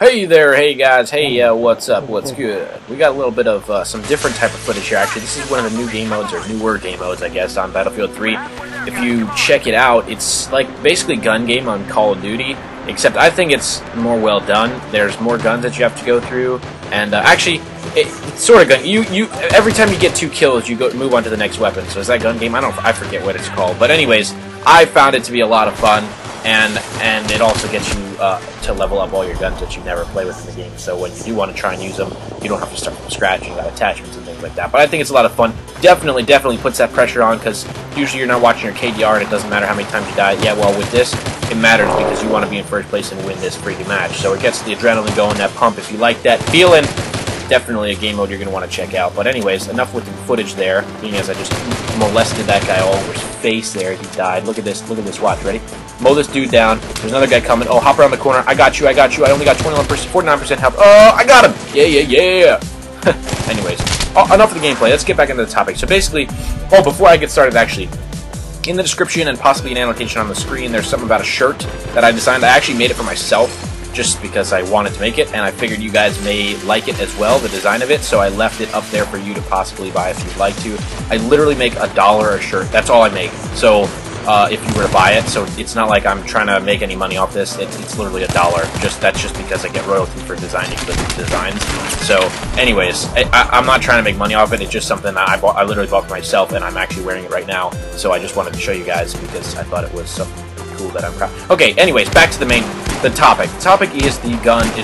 Hey there, hey guys, hey, what's up, what's good? We got a little bit of some different type of footage here. Actually, this is one of the new game modes, or newer game modes, I guess, on Battlefield 3. If you check it out, it's like basically gun game on Call of Duty, except I think it's more well done. There's more guns that you have to go through, and actually, it's sort of gun. Every time you get 2 kills, you move on to the next weapon. So is that gun game? I forget what it's called. But anyways, I found it to be a lot of fun. And it also gets you to level up all your guns that you never play with in the game. So when you do want to try and use them, you don't have to start from scratch. You got attachments and things like that. But I think it's a lot of fun. Definitely puts that pressure on, because usually you're not watching your KDR and it doesn't matter how many times you die. Yeah, well, with this, it matters because you want to be in first place and win this freaking match. So it gets the adrenaline going, that pump. If you like that feeling, definitely a game mode you're going to want to check out. But anyways, enough with the footage there, being as I just molested that guy all over his face there. He died. Look at this, watch, ready? Mow this dude down. There's another guy coming. Oh, hop around the corner. I got you. I only got 49% health. Oh, I got him! Yeah. Anyways, enough of the gameplay. Let's get back into the topic. So basically, before I get started, actually, in the description and possibly an annotation on the screen, there's something about a shirt that I designed. I actually made it for myself, just because I wanted to make it, and I figured you guys may like it as well, the design of it, so I left it up there for you to possibly buy if you'd like to. I literally make $1 a shirt. That's all I make. So if you were to buy it, so it's not like I'm trying to make any money off this. It's literally $1. That's just because I get royalty for designing the designs. So anyways, I'm not trying to make money off it. It's just something that I literally bought for myself, and I'm actually wearing it right now. So I just wanted to show you guys because I thought it was something cool that I'm proud. Okay, anyways, back to the topic. The topic is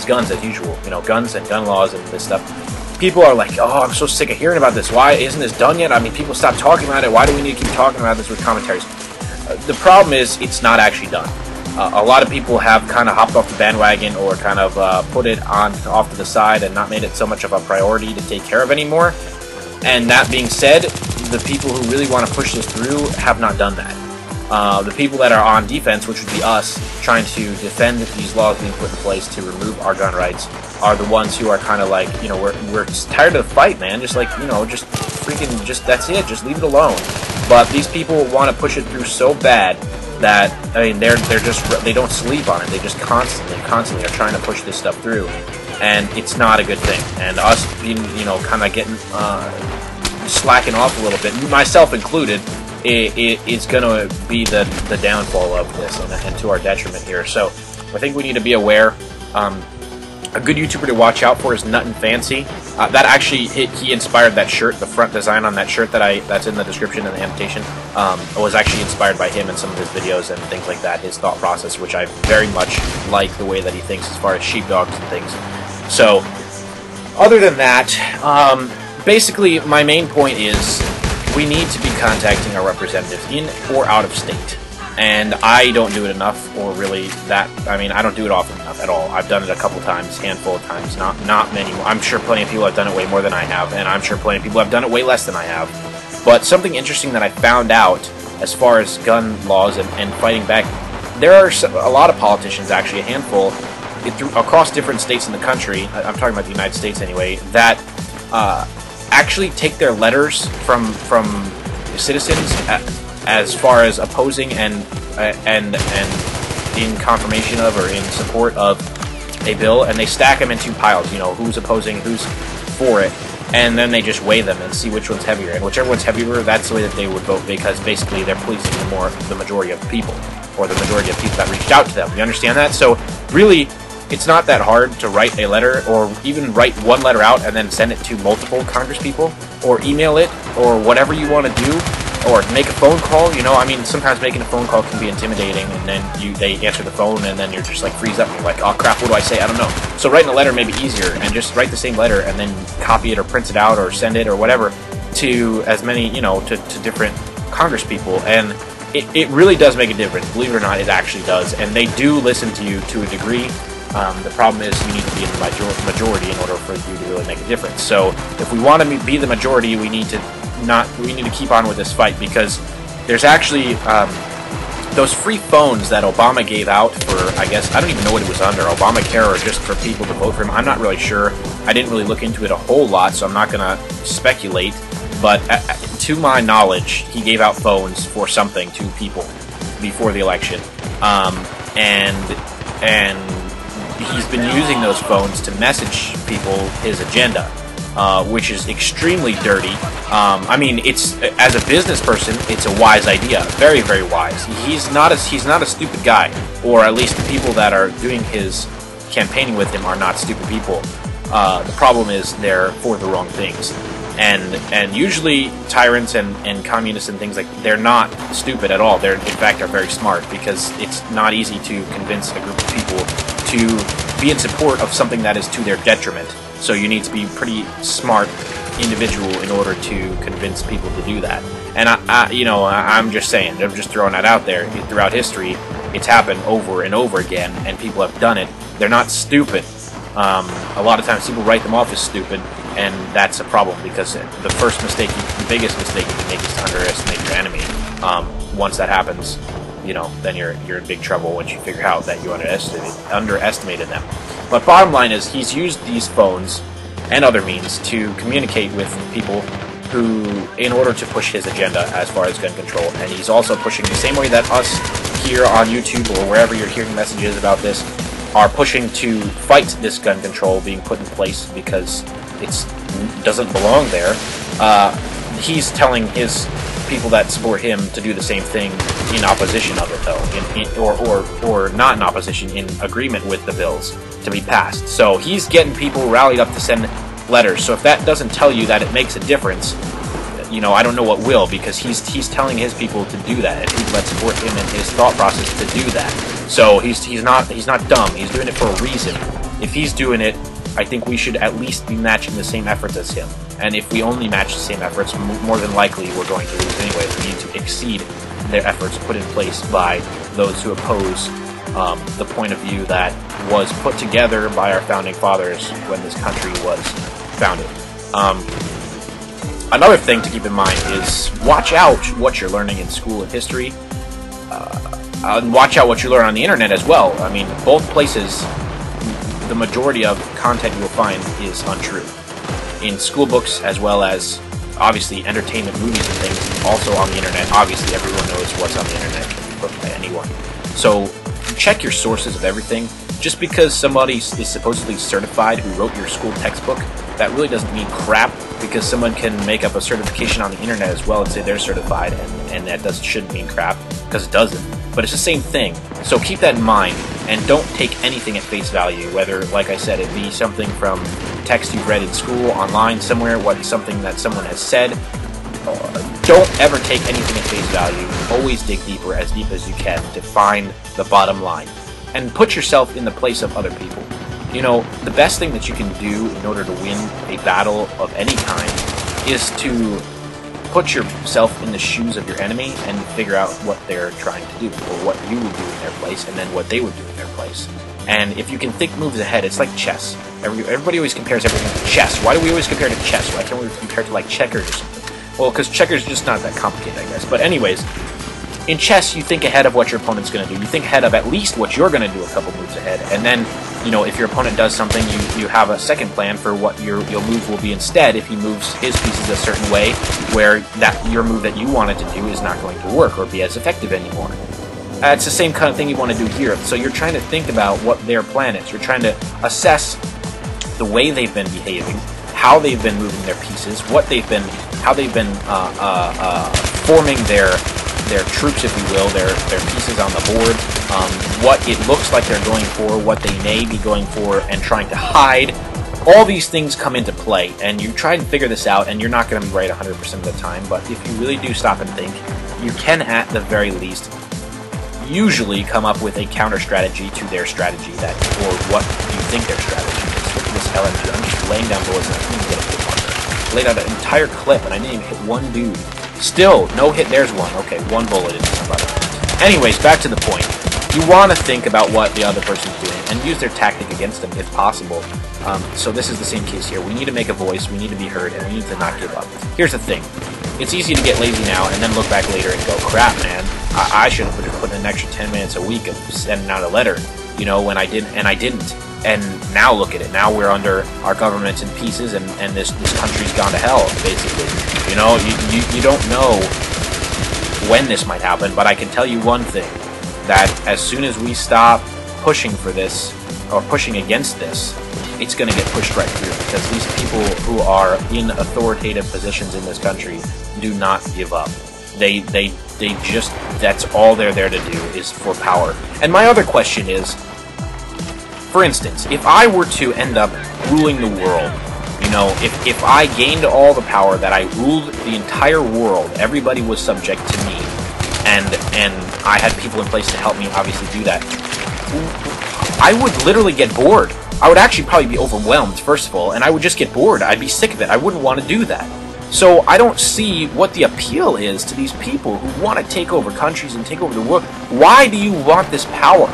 guns as usual. You know, guns and gun laws and this stuff. People are like, oh, I'm so sick of hearing about this. Why isn't this done yet? I mean, people stop talking about it. Why do we need to keep talking about this with commentaries? The problem is it's not actually done. A lot of people have kind of hopped off the bandwagon or kind of put it off to the side and not made it so much of a priority to take care of anymore. And that being said, the people who really want to push this through have not done that. The people that are on defense, which would be us, trying to defend these laws being put in place to remove our gun rights, are the ones who are kind of like, you know, we're just tired of the fight, man. Just like, you know, just that's it. Just leave it alone. But these people want to push it through so bad that, I mean, they don't sleep on it. They just constantly are trying to push this stuff through, and it's not a good thing. And us being, you know, kind of getting slacking off a little bit, myself included. It's going to be the downfall of this, and to our detriment here. So I think we need to be aware. A good YouTuber to watch out for is nutnfancy. That actually, he inspired that shirt. The front design on that shirt that's in the description and the annotation was actually inspired by him and some of his videos and things like that. His thought process, which I very much like the way that he thinks as far as sheepdogs and things. So other than that, basically my main point is, we need to be contacting our representatives in or out of state. And I don't do it enough, or really I mean, I don't do it often enough at all. I've done it a couple times, handful of times, not many more. I'm sure plenty of people have done it way more than I have, and I'm sure plenty of people have done it way less than I have. But something interesting that I found out as far as gun laws and fighting back, there are a lot of politicians, actually a handful, across different states in the country, I'm talking about the United States anyway, that actually take their letters from citizens as far as opposing and in confirmation of or in support of a bill, and they stack them in 2 piles. You know, who's opposing, who's for it, and then they just weigh them and see which one's heavier. And whichever one's heavier, that's the way that they would vote, because basically they're pleasing the majority of people, or the majority of people that reached out to them. You understand that? So really, it's not that hard to write a letter, or even write one letter out and then send it to multiple congresspeople, or email it, or whatever you want to do, or make a phone call. You know, I mean, sometimes making a phone call can be intimidating, and then they answer the phone, and then you're just like freeze up, and you're like, oh crap, what do I say? I don't know. So writing a letter may be easier, and just write the same letter, and then copy it, or print it out, or send it, or whatever, to as many, you know, to different congresspeople, and it really does make a difference. Believe it or not, it actually does, and they do listen to you to a degree. The problem is you need to be in the majority in order for you to really make a difference. So if we want to be the majority, we need to keep on with this fight, because there's actually those free phones that Obama gave out for, I guess, I don't even know what it was under, Obamacare, or just for people to vote for him. I'm not really sure. I didn't really look into it a whole lot, so I'm not going to speculate. But to my knowledge, he gave out phones for something to people before the election, and he's been using those phones to message people his agenda, which is extremely dirty. I mean, it's, as a business person, it's a wise idea, very, very wise. He's not a stupid guy, or at least the people that are doing his campaigning with him are not stupid people. The problem is they're for the wrong things. And usually tyrants and communists and things like, they're not stupid at all. They're, in fact, are very smart, because it's not easy to convince a group of people to be in support of something that is to their detriment. So you need to be pretty smart individual in order to convince people to do that. And I'm just saying, I'm just throwing that out there. Throughout history, it's happened over and over again, and people have done it. They're not stupid. A lot of times people write them off as stupid, and that's a problem, because the first mistake, the biggest mistake you can make is to underestimate your enemy. Once that happens, then you're in big trouble once you figure out that you underestimated them. But bottom line is, he's used these phones and other means to communicate with people who, in order to push his agenda as far as gun control. And he's also pushing the same way that us here on YouTube or wherever you're hearing messages about this are pushing to fight this gun control being put in place, because it doesn't belong there. He's telling his people that support him to do the same thing in opposition of it, though, or not in opposition, in agreement with the bills to be passed. So he's getting people rallied up to send letters. So if that doesn't tell you that it makes a difference, I don't know what will, because he's telling his people to do that, and people that support him and his thought process to do that. So he's not dumb. He's doing it for a reason. If he's doing it, I think we should at least be matching the same efforts as him. And if we only match the same efforts, more than likely we're going to lose anyway. We need to exceed their efforts put in place by those who oppose the point of view that was put together by our founding fathers when this country was founded. Another thing to keep in mind is watch out what you're learning in school and history. And watch out what you learn on the internet as well. I mean, both places, the majority of content you will find is untrue. In school books, as well as, obviously, entertainment, movies and things, also on the internet. Obviously, everyone knows what's on the internet, can be put by anyone. So, check your sources of everything. Just because somebody is supposedly certified who wrote your school textbook, that really doesn't mean crap, because someone can make up a certification on the internet as well and say they're certified, and that shouldn't mean crap, because it doesn't. But it's the same thing. So keep that in mind, and don't take anything at face value, whether, like I said, it be something from text you've read in school, online, somewhere, something that someone has said. Don't ever take anything at face value. Always dig deeper, as deep as you can, to find the bottom line. And put yourself in the place of other people. The best thing that you can do in order to win a battle of any kind is to put yourself in the shoes of your enemy and figure out what they're trying to do, or what you would do in their place, and then what they would do in their place. And if you can think moves ahead, it's like chess. Everybody always compares everything to chess. Why do we always compare to chess? Why can't we compare to, like, checkers or something? Well, because checkers is just not that complicated, I guess. But anyways, in chess, you think ahead of what your opponent's going to do. You think ahead of at least what you're going to do a couple moves ahead. And then, if your opponent does something, you have a second plan for what your move will be instead if he moves his pieces a certain way, where your move that you wanted to do is not going to work or be as effective anymore. It's the same kind of thing you want to do here. So you're trying to think about what their plan is. You're trying to assess the way they've been behaving, how they've been moving their pieces, how they've been forming their troops, if you will, their pieces on the board, what it looks like they're going for, what they may be going for, and trying to hide. All these things come into play, and you try and figure this out, and you're not going to be right 100% of the time, but if you really do stop and think, you can, at the very least, usually come up with a counter-strategy to their strategy, or what you think their strategy is. Look at this LMG. I'm just laying down bullets, and I couldn't get a hit marker. I laid out an entire clip, and I didn't even hit one dude. Still, no hit. There's one. Okay, one bullet into somebody. Anyways, back to the point. You want to think about what the other person's doing and use their tactic against them if possible. So this is the same case here. We need to make a voice, we need to be heard, and we need to not give up. Here's the thing. It's easy to get lazy now and then look back later and go, crap, man, I should have put in an extra 10 minutes a week of sending out a letter, when I didn't, and I didn't. And now look at it. Now we're under our governments in pieces, and this country's gone to hell, basically. You don't know when this might happen, but I can tell you one thing, that as soon as we stop pushing for this, or pushing against this, it's going to get pushed right through, because these people who are in authoritative positions in this country do not give up. They just, that's all they're there to do, is for power. And my other question is, for instance, if I were to end up ruling the world, you know, if I gained all the power, that I ruled the entire world, everybody was subject to me, and I had people in place to help me obviously do that, I would literally get bored. I would actually probably be overwhelmed, first of all, and I would just get bored. I'd be sick of it. I wouldn't want to do that. So I don't see what the appeal is to these people who want to take over countries and take over the world. Why do you want this power?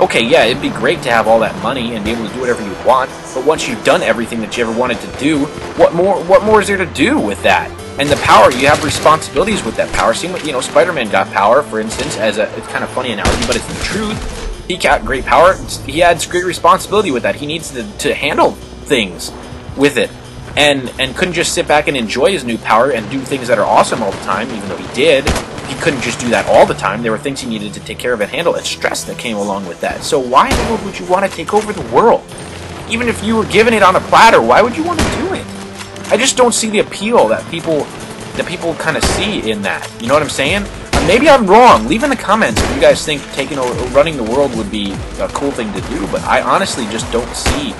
Okay, yeah, it'd be great to have all that money and be able to do whatever you want, but once you've done everything that you ever wanted to do, what more is there to do with that? And the power, you have responsibilities with that power. See, you know, Spider-Man got power, for instance, as a, it's kind of funny analogy, but it's the truth. He got great power. He had great responsibility with that. He needs to handle things with it, and couldn't just sit back and enjoy his new power and do things that are awesome all the time, even though he did. He couldn't just do that all the time. There were things he needed to take care of and handle, and stress that came along with that. So why in the world would you want to take over the world? Even if you were given it on a platter, why would you want to do it? I just don't see the appeal that people kind of see in that. You know what I'm saying? Maybe I'm wrong. Leave in the comments if you guys think running the world would be a cool thing to do, but I honestly just don't see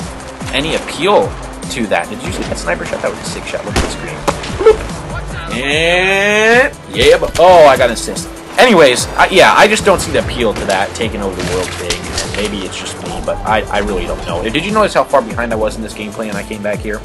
any appeal to that. Did you see that sniper shot? That was a sick shot. Look at the screen. Bloop. And yeah, but oh, I got an assist. Anyways, yeah, I just don't see the appeal to that, taking over the world thing. And maybe it's just me, but I really don't know. Did you notice how far behind I was in this gameplay and I came back here?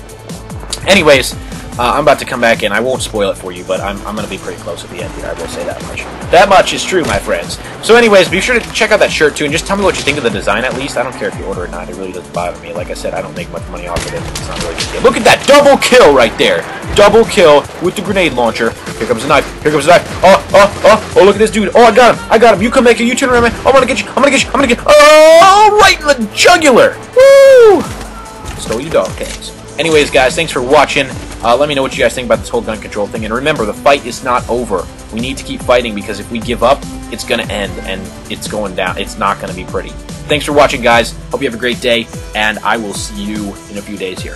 Anyways, I'm about to come back in. I won't spoil it for you, but I'm going to be pretty close at the end here. I will say that much. That much is true, my friends. So anyways, be sure to check out that shirt, too, and just tell me what you think of the design, at least. I don't care if you order it or not. It really doesn't bother me. Like I said, I don't make much money off of it. It's not really a big deal. Look at that double kill right there. Double kill with the grenade launcher. Here comes the knife. Here comes the knife. Oh, look at this dude. Oh, I got him. I got him. You come back here. You turn around, man. I'm going to get you. I'm going to get you. I'm going to get you. Oh, right in the jugular. Woo! Stole you dog tags. Anyways, guys, thanks for watching. Let me know what you guys think about this whole gun control thing. And remember, the fight is not over. We need to keep fighting, because if we give up, it's going to end, and it's going down. It's not going to be pretty. Thanks for watching, guys. Hope you have a great day, and I will see you in a few days here.